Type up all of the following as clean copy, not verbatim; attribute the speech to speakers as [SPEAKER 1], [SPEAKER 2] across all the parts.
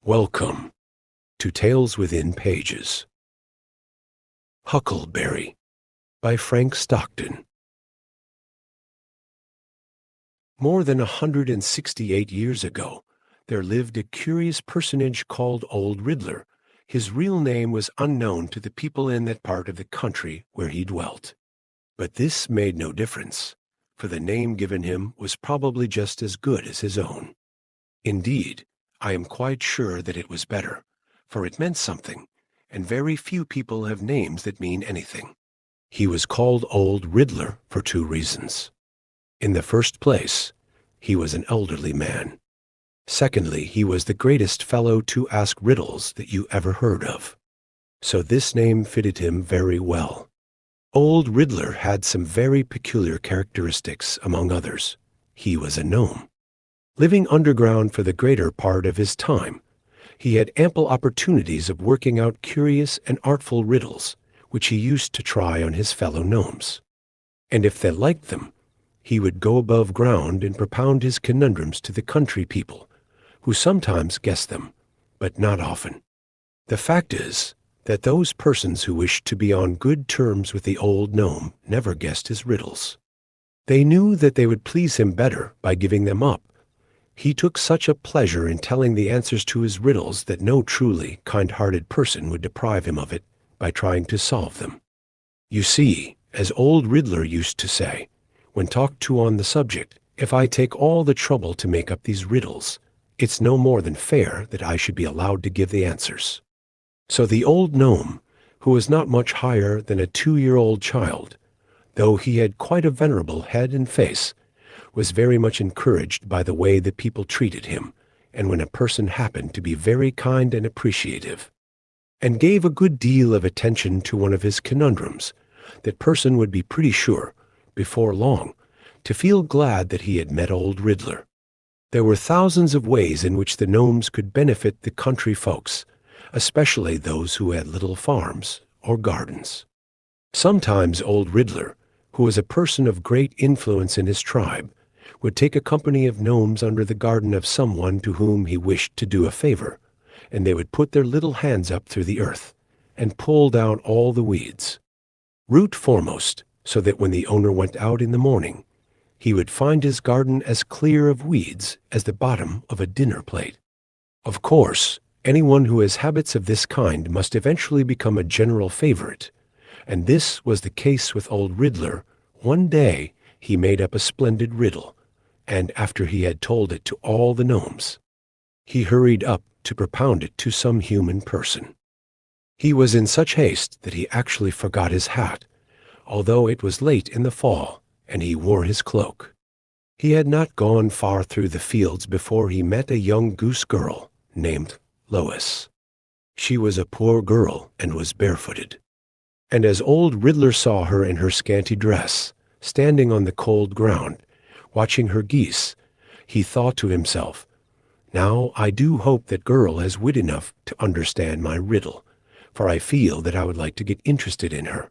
[SPEAKER 1] Welcome to Tales Within Pages. Huckleberry by Frank Stockton. More than 168 years ago, there lived a curious personage called Old Riddler. His real name was unknown to the people in that part of the country where he dwelt. But this made no difference, for the name given him was probably just as good as his own. Indeed, I am quite sure that it was better, for it meant something, and very few people have names that mean anything. He was called Old Riddler for two reasons. In the first place, he was an elderly man. Secondly, he was the greatest fellow to ask riddles that you ever heard of. So this name fitted him very well. Old Riddler had some very peculiar characteristics, among others. He was a gnome. Living underground for the greater part of his time, he had ample opportunities of working out curious and artful riddles, which he used to try on his fellow gnomes. And if they liked them, he would go above ground and propound his conundrums to the country people, who sometimes guessed them, but not often. The fact is that those persons who wished to be on good terms with the old gnome never guessed his riddles. They knew that they would please him better by giving them up. He took such a pleasure in telling the answers to his riddles that no truly kind-hearted person would deprive him of it by trying to solve them. You see, as Old Riddler used to say, when talked to on the subject, if I take all the trouble to make up these riddles, it's no more than fair that I should be allowed to give the answers. So the old gnome, who was not much higher than a 2-year-old child, though he had quite a venerable head and face, was very much encouraged by the way that people treated him, and when a person happened to be very kind and appreciative, and gave a good deal of attention to one of his conundrums, that person would be pretty sure, before long, to feel glad that he had met Old Riddler. There were thousands of ways in which the gnomes could benefit the country folks, especially those who had little farms or gardens. Sometimes Old Riddler, who was a person of great influence in his tribe, would take a company of gnomes under the garden of someone to whom he wished to do a favor, and they would put their little hands up through the earth and pull down all the weeds, root foremost, so that when the owner went out in the morning, he would find his garden as clear of weeds as the bottom of a dinner plate. Of course, anyone who has habits of this kind must eventually become a general favorite, and this was the case with Old Riddler. One day he made up a splendid riddle, and after he had told it to all the gnomes, he hurried up to propound it to some human person. He was in such haste that he actually forgot his hat, although it was late in the fall, and he wore his cloak. He had not gone far through the fields before he met a young goose girl named Lois. She was a poor girl and was barefooted. And as Old Riddler saw her in her scanty dress, standing on the cold ground, watching her geese, he thought to himself, "Now I do hope that girl has wit enough to understand my riddle, for I feel that I would like to get interested in her."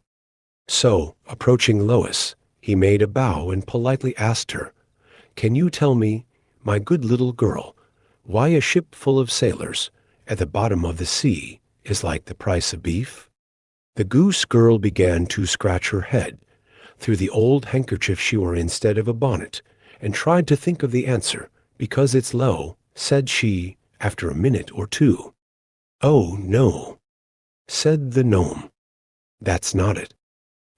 [SPEAKER 1] So, approaching Lois, he made a bow and politely asked her, "Can you tell me, my good little girl, why a ship full of sailors at the bottom of the sea is like the price of beef?" The goose girl began to scratch her head through the old handkerchief she wore instead of a bonnet, and tried to think of the answer. "Because it's low," said she, after a minute or two. "Oh, no," said the gnome. "That's not it.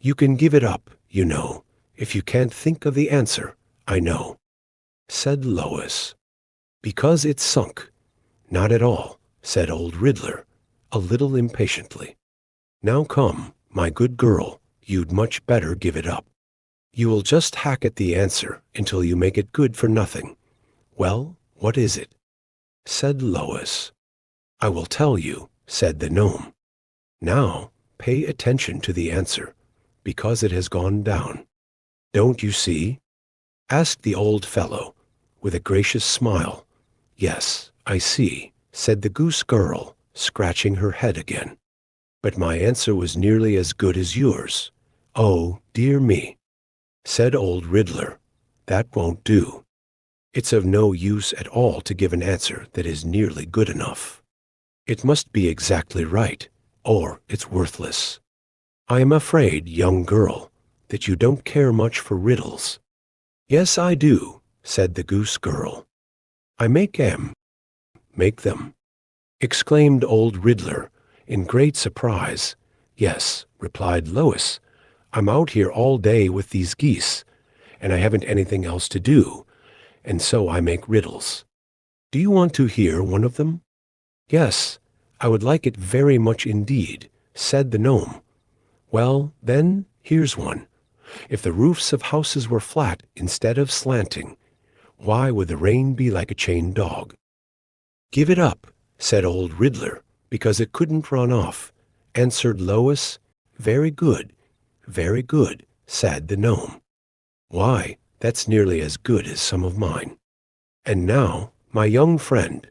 [SPEAKER 1] You can give it up, you know, if you can't think of the answer, I know," said Lois. "Because it's sunk." "Not at all," said Old Riddler, a little impatiently. "Now come, my good girl, you'd much better give it up. You will just hack at the answer until you make it good for nothing." "Well, what is it?" said Lois. "I will tell you," said the gnome. "Now pay attention to the answer, because it has gone down." "Don't you see?" asked the old fellow, with a gracious smile. "Yes, I see," said the goose girl, scratching her head again. "But my answer was nearly as good as yours." "Oh, dear me," said Old Riddler, "that won't do. It's of no use at all to give an answer that is nearly good enough." It must be exactly right, or it's worthless. I am afraid, young girl, that you don't care much for riddles. Yes, I do, said the goose girl. I make them, exclaimed old Riddler, in great surprise. Yes, replied Lois, I'm out here all day with these geese, and I haven't anything else to do, and so I make riddles. Do you want to hear one of them? Yes, I would like it very much indeed, said the gnome. Well, then, here's one. If the roofs of houses were flat instead of slanting, why would the rain be like a chained dog? Give it up, said old Riddler, because it couldn't run off, answered Lois. Very good, said the gnome. Why, that's nearly as good as some of mine. And now, my young friend,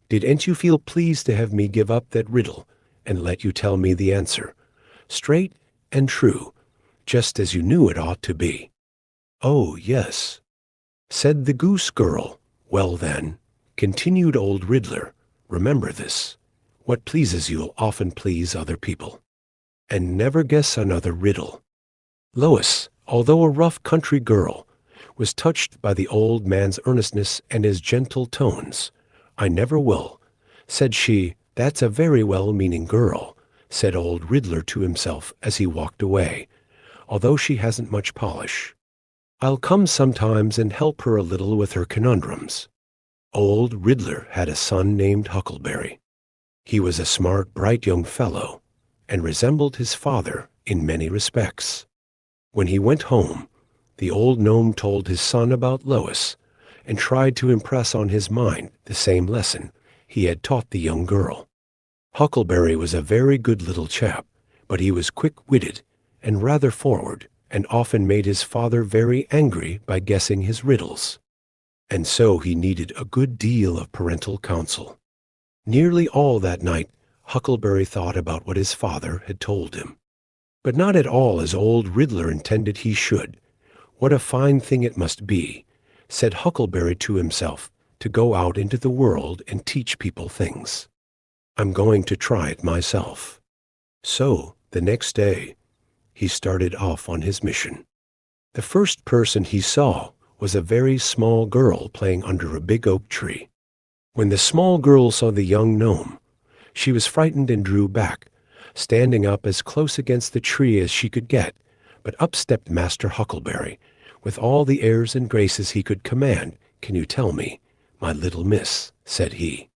[SPEAKER 1] didn't you feel pleased to have me give up that riddle and let you tell me the answer, straight and true, just as you knew it ought to be? Oh, yes, said the goose girl. Well then, continued old Riddler, remember this. What pleases you'll often please other people. And never guess another riddle. Lois, although a rough country girl, was touched by the old man's earnestness and his gentle tones. I never will, said she. That's a very well-meaning girl, said old Riddler to himself as he walked away, although she hasn't much polish. I'll come sometimes and help her a little with her conundrums. Old Riddler had a son named Huckleberry. He was a smart, bright young fellow, and resembled his father in many respects. When he went home, the old gnome told his son about Lois, and tried to impress on his mind the same lesson he had taught the young girl. Huckleberry was a very good little chap, but he was quick-witted and rather forward, and often made his father very angry by guessing his riddles. And so he needed a good deal of parental counsel. Nearly all that night, Huckleberry thought about what his father had told him. But not at all as old Riddler intended he should. What a fine thing it must be, said Huckleberry to himself, to go out into the world and teach people things. I'm going to try it myself. So, the next day, he started off on his mission. The first person he saw was a very small girl playing under a big oak tree. When the small girl saw the young gnome, she was frightened and drew back, standing up as close against the tree as she could get. But up stepped Master Huckleberry, with all the airs and graces he could command. Can you tell me, my little miss, said he,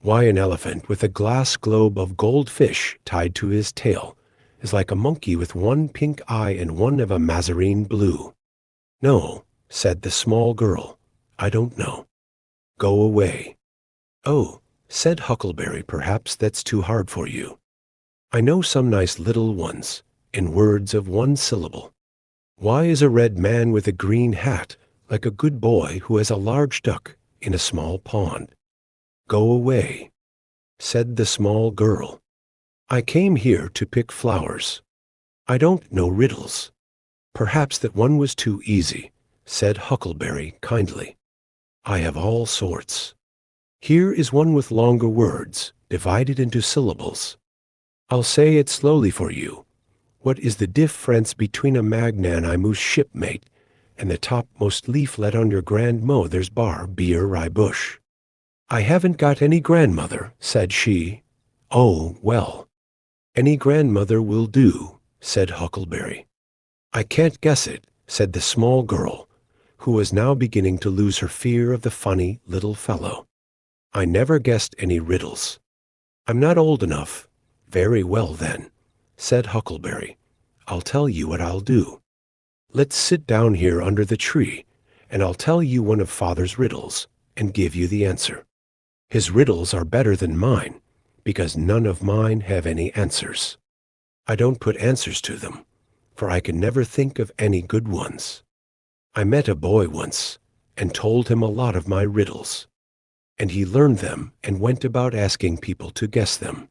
[SPEAKER 1] why an elephant with a glass globe of gold fish tied to his tail is like a monkey with one pink eye and one of a mazarine blue? No, said the small girl, I don't know. Go away. Oh, said Huckleberry, perhaps that's too hard for you. I know some nice little ones, in words of one syllable. Why is a red man with a green hat like a good boy who has a large duck in a small pond? Go away, said the small girl. I came here to pick flowers. I don't know riddles. Perhaps that one was too easy, said Huckleberry kindly. I have all sorts. Here is one with longer words, divided into syllables. I'll say it slowly for you. What is the difference between a magnanimous shipmate and the topmost leaflet on your grandmother's bar beer rye bush? I haven't got any grandmother, said she. Oh, well, any grandmother will do, said Huckleberry. I can't guess it, said the small girl, who was now beginning to lose her fear of the funny little fellow. I never guessed any riddles. I'm not old enough. Very well, then, said Huckleberry. I'll tell you what I'll do. Let's sit down here under the tree, and I'll tell you one of Father's riddles, and give you the answer. His riddles are better than mine, because none of mine have any answers. I don't put answers to them, for I can never think of any good ones. I met a boy once, and told him a lot of my riddles, and he learned them and went about asking people to guess them.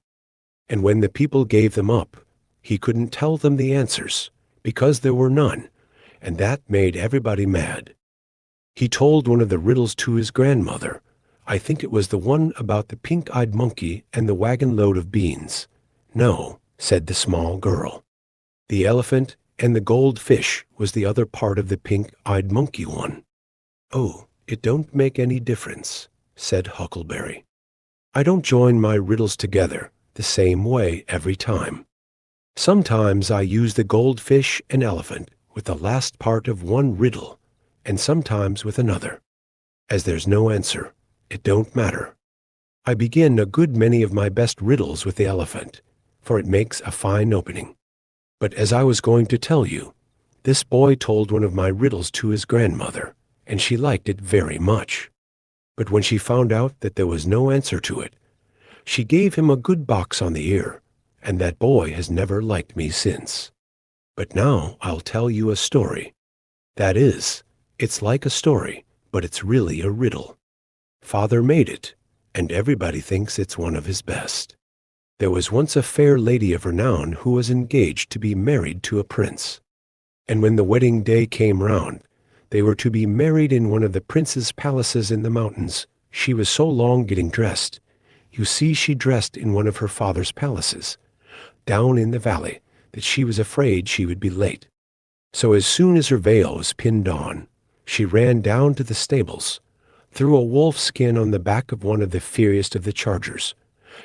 [SPEAKER 1] And when the people gave them up, he couldn't tell them the answers, because there were none, and that made everybody mad. He told one of the riddles to his grandmother. I think it was the one about the pink-eyed monkey and the wagon load of beans." "No," said the small girl. "The elephant and the goldfish was the other part of the pink-eyed monkey one." "Oh, it don't make any difference," said Huckleberry. "I don't join my riddles together the same way every time. Sometimes I use the goldfish and elephant with the last part of one riddle, and sometimes with another. As there's no answer, it don't matter. I begin a good many of my best riddles with the elephant, for it makes a fine opening. But as I was going to tell you, this boy told one of my riddles to his grandmother, and she liked it very much. But when she found out that there was no answer to it, she gave him a good box on the ear, and that boy has never liked me since. But now I'll tell you a story. That is, it's like a story, but it's really a riddle. Father made it, and everybody thinks it's one of his best. There was once a fair lady of renown who was engaged to be married to a prince. And when the wedding day came round, they were to be married in one of the prince's palaces in the mountains. She was so long getting dressed. You see, she dressed in one of her father's palaces, down in the valley, that she was afraid she would be late. So as soon as her veil was pinned on, she ran down to the stables, threw a wolf skin on the back of one of the fiercest of the chargers,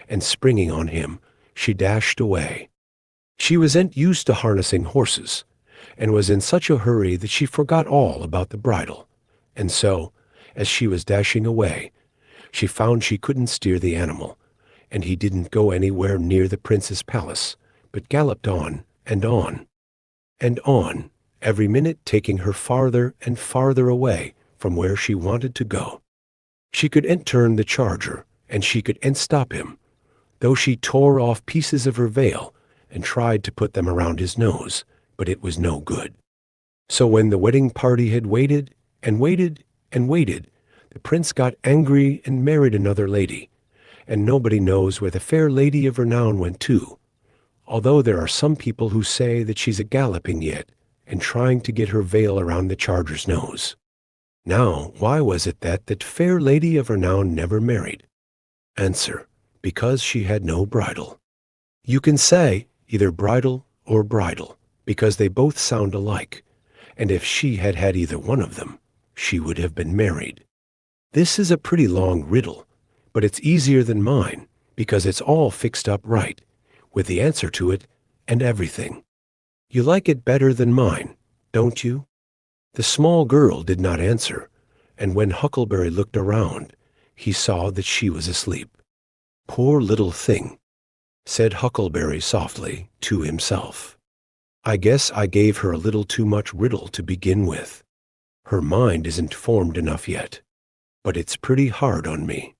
[SPEAKER 1] and springing on him, she dashed away. She wasn't used to harnessing horses, and was in such a hurry that she forgot all about the bridle. And so, as she was dashing away, she found she couldn't steer the animal, and he didn't go anywhere near the prince's palace, but galloped on and on, and on, every minute taking her farther and farther away from where she wanted to go. She could turn the charger, and she could stop him, though she tore off pieces of her veil and tried to put them around his nose, but it was no good. So when the wedding party had waited and waited and waited, the prince got angry and married another lady, and nobody knows where the fair lady of renown went to, although there are some people who say that she's a-galloping yet and trying to get her veil around the charger's nose. Now, why was it that fair lady of renown never married? Answer: because she had no bridle. You can say either bridle or bridle, because they both sound alike, and if she had had either one of them, she would have been married. This is a pretty long riddle, but it's easier than mine, because it's all fixed up right, with the answer to it and everything. You like it better than mine, don't you? The small girl did not answer, and when Huckleberry looked around, he saw that she was asleep. "Poor little thing," said Huckleberry softly to himself. "I guess I gave her a little too much riddle to begin with. Her mind isn't formed enough yet, but it's pretty hard on me.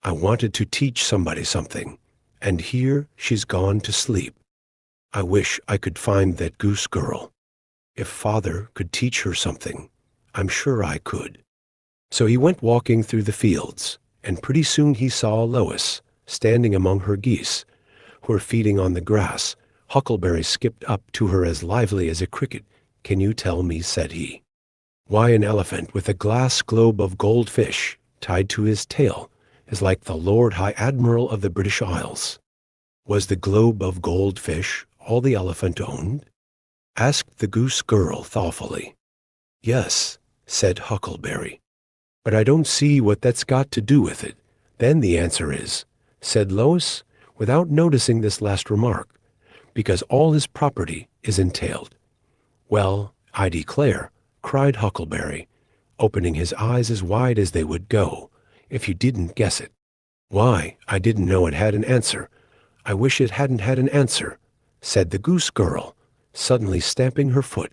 [SPEAKER 1] I wanted to teach somebody something, and here she's gone to sleep. I wish I could find that goose girl. If Father could teach her something, I'm sure I could." So he went walking through the fields, and pretty soon he saw Lois standing among her geese, who were feeding on the grass. Huckleberry skipped up to her as lively as a cricket. "Can you tell me," said he, "why an elephant with a glass globe of goldfish tied to his tail is like the Lord High Admiral of the British Isles?" "Was the globe of goldfish all the elephant owned?" asked the goose girl thoughtfully. "Yes," said Huckleberry, "but I don't see what that's got to do with it." "Then the answer is," said Lois, without noticing this last remark, "because all his property is entailed." "Well, I declare," cried Huckleberry, opening his eyes as wide as they would go, "if you didn't guess it." "Why, I didn't know it had an answer. I wish it hadn't had an answer," said the goose girl, suddenly stamping her foot.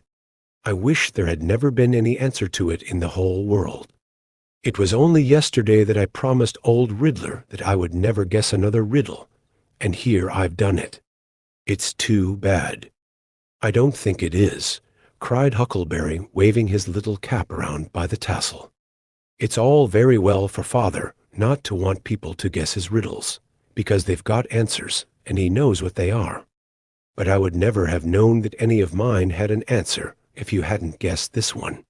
[SPEAKER 1] "I wish there had never been any answer to it in the whole world. It was only yesterday that I promised Old Riddler that I would never guess another riddle, and here I've done it. It's too bad." "I don't think it is," cried Huckleberry, waving his little cap around by the tassel. "It's all very well for Father not to want people to guess his riddles, because they've got answers, and he knows what they are. But I would never have known that any of mine had an answer if you hadn't guessed this one.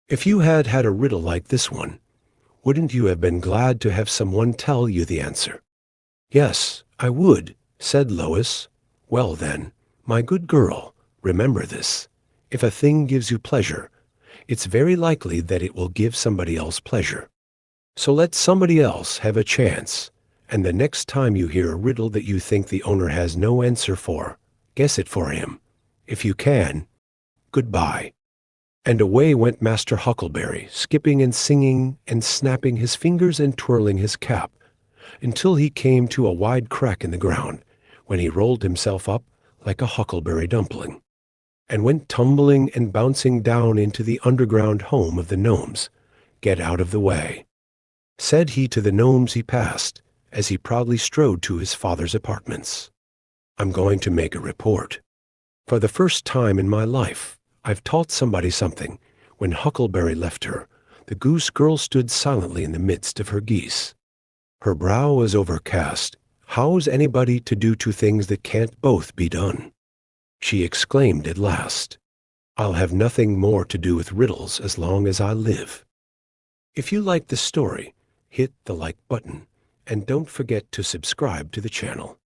[SPEAKER 1] If you had had a riddle like this one, Wouldn't you have been glad to have someone tell you the answer? Yes, I would, said Lois. Well then, my good girl, remember this. If a thing gives you pleasure, it's very likely that it will give somebody else pleasure. So let somebody else have a chance, and the next time you hear a riddle that you think the owner has no answer for, guess it for him. If you can, goodbye. And away went Master Huckleberry, skipping and singing and snapping his fingers and twirling his cap, until he came to a wide crack in the ground, when he rolled himself up like a huckleberry dumpling, and went tumbling and bouncing down into the underground home of the gnomes. Get out of the way, said he to the gnomes he passed, as he proudly strode to his father's apartments. I'm going to make a report. For the first time in my life, I've taught somebody something. When Huckleberry left her, the goose girl stood silently in the midst of her geese. Her brow was overcast. How's anybody to do two things that can't both be done? She exclaimed at last, I'll have nothing more to do with riddles as long as I live. If you like the story, hit the like button, and don't forget to subscribe to the channel.